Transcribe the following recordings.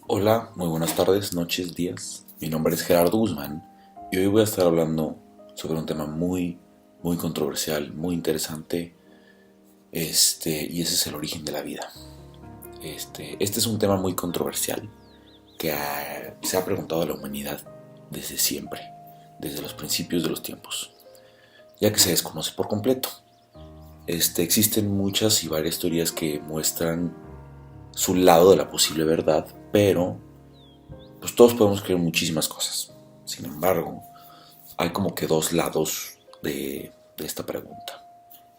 Hola, muy buenas tardes, noches, días. Mi nombre es Gerardo Guzmán y hoy voy a estar hablando sobre un tema muy controversial, muy interesante, y ese es el origen de la vida. Este es un tema muy controversial que se ha preguntado a la humanidad desde siempre, desde los principios de los tiempos, ya que se desconoce por completo. Existen muchas y varias teorías que muestran su lado de la posible verdad, pero pues todos podemos creer muchísimas cosas. Sin embargo, hay como que dos lados de esta pregunta.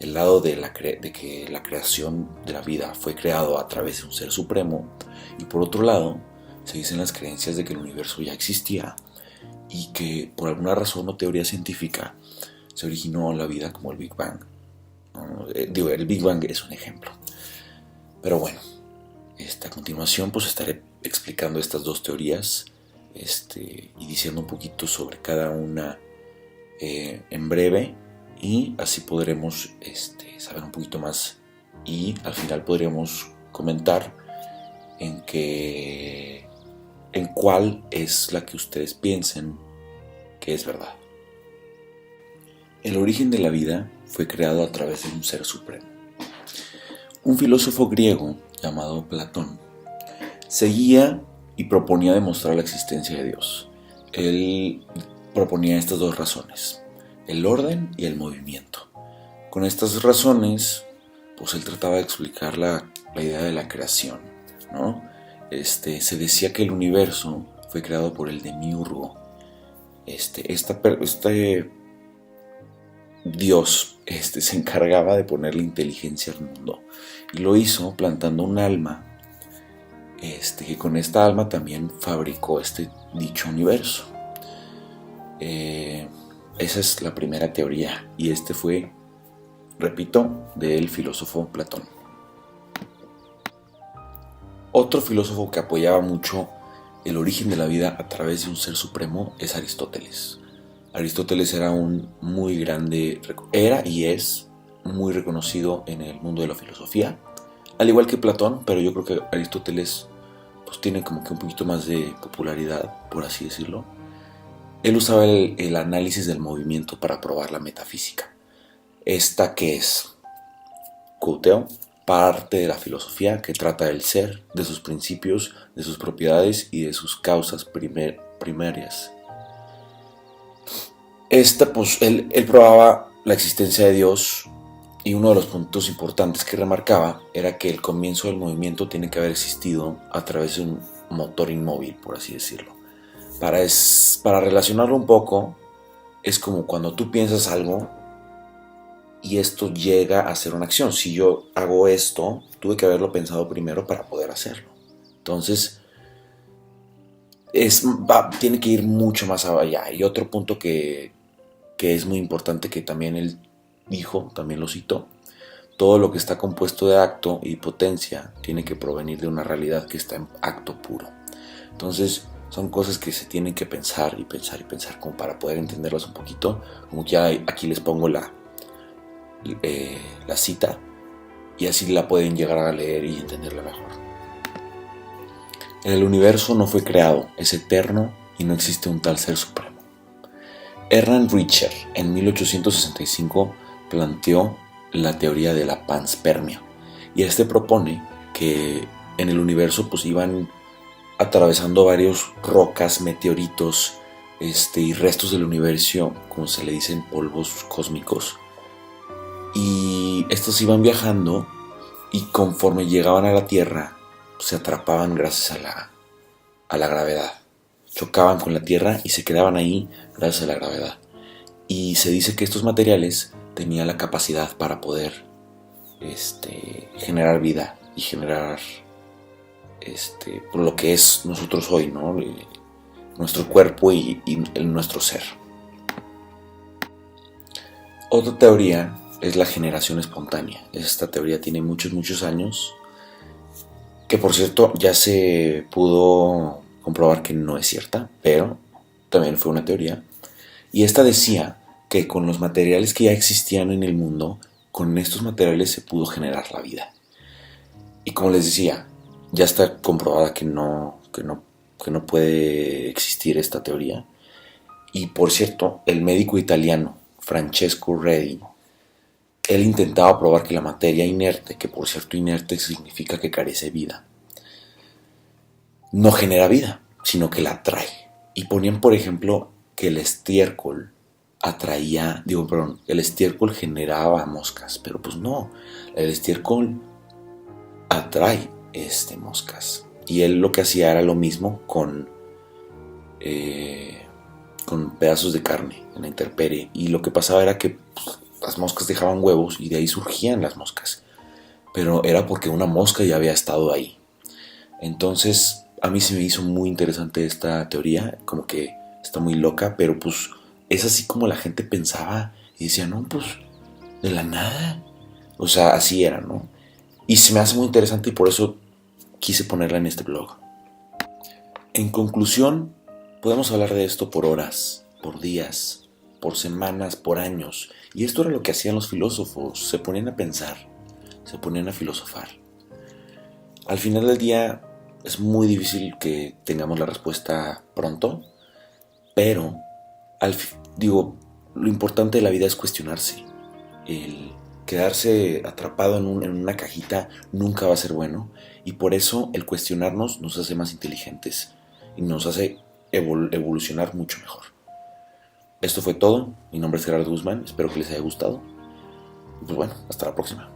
El lado de que la creación de la vida fue creado a través de un ser supremo, y por otro lado, se dicen las creencias de que el universo ya existía y que por alguna razón o teoría científica se originó la vida como el Big Bang. El Big Bang es un ejemplo. Pero bueno, a continuación pues estaré explicando estas dos teorías y diciendo un poquito sobre cada una en breve, y así podremos saber un poquito más y al final podremos comentar en cuál es la que ustedes piensen que es verdad. El origen de la vida fue creado a través de un ser supremo. Un filósofo griego llamado Platón seguía y proponía demostrar la existencia de Dios. Él proponía estas dos razones: el orden y el movimiento. Con estas razones, pues él trataba de explicar la idea de la creación, ¿no? Se decía que el universo fue creado por el demiurgo. Este Dios se encargaba de ponerle inteligencia al mundo, y lo hizo plantando un alma, que con esta alma también fabricó dicho universo. Esa es la primera teoría, y fue, repito, del filósofo Platón. Otro filósofo que apoyaba mucho el origen de la vida a través de un ser supremo es Aristóteles. Aristóteles era era y es muy reconocido en el mundo de la filosofía, al igual que Platón, pero yo creo que Aristóteles pues tiene como que un poquito más de popularidad, por así decirlo. Él usaba el análisis del movimiento para probar la metafísica. Esta que es, quoteo, parte de la filosofía que trata del ser, de sus principios, de sus propiedades y de sus causas primarias. Pues él probaba la existencia de Dios, y uno de los puntos importantes que remarcaba era que el comienzo del movimiento tiene que haber existido a través de un motor inmóvil, por así decirlo. Para relacionarlo un poco, es como cuando tú piensas algo y esto llega a ser una acción. Si yo hago esto, tuve que haberlo pensado primero para poder hacerlo. Entonces, tiene que ir mucho más allá. Y otro punto que es muy importante, que también él dijo, también lo citó: todo lo que está compuesto de acto y potencia tiene que provenir de una realidad que está en acto puro. Entonces, son cosas que se tienen que pensar y pensar y pensar como para poder entenderlas un poquito. Como que aquí les pongo la cita, y así la pueden llegar a leer y entenderla mejor. El universo no fue creado, es eterno y no existe un tal ser supremo. Ernst Richter en 1865 planteó la teoría de la panspermia, y propone que en el universo pues iban atravesando varios rocas, meteoritos, y restos del universo, como se le dicen, polvos cósmicos, y estos iban viajando, y conforme llegaban a la Tierra se atrapaban gracias a la gravedad. Chocaban con la Tierra y se quedaban ahí gracias a la gravedad. Y se dice que estos materiales tenían la capacidad para poder generar vida y generar por lo que es nosotros hoy, ¿no? Nuestro cuerpo y nuestro ser. Otra teoría es la generación espontánea. Esta teoría tiene muchos años, que por cierto ya se pudo comprobar que no es cierta, pero también fue una teoría. Y esta decía que con los materiales que ya existían en el mundo, con estos materiales se pudo generar la vida. Y como les decía, ya está comprobada que que no puede existir esta teoría. Y por cierto, el médico italiano Francesco Redi, él intentaba probar que la materia inerte, que por cierto inerte significa que carece de vida, no genera vida, sino que la atrae. Y ponían, por ejemplo, que el estiércol el estiércol generaba moscas, pero pues no, el estiércol atrae moscas. Y él lo que hacía era lo mismo con pedazos de carne en la intemperie. Y lo que pasaba era que pues, las moscas dejaban huevos y de ahí surgían las moscas. Pero era porque una mosca ya había estado ahí. Entonces, a mí se me hizo muy interesante esta teoría, como que está muy loca, pero pues es así como la gente pensaba y decía, no, pues de la nada. O sea, así era, ¿no? Y se me hace muy interesante y por eso quise ponerla en este blog. En conclusión, podemos hablar de esto por horas, por días, por semanas, por años. Y esto era lo que hacían los filósofos, se ponían a pensar, se ponían a filosofar. Al final del día es muy difícil que tengamos la respuesta pronto, pero lo importante de la vida es cuestionarse. El quedarse atrapado en una cajita nunca va a ser bueno, y por eso el cuestionarnos nos hace más inteligentes y nos hace evolucionar mucho mejor. Esto fue todo, mi nombre es Gerardo Guzmán, espero que les haya gustado y pues bueno, hasta la próxima.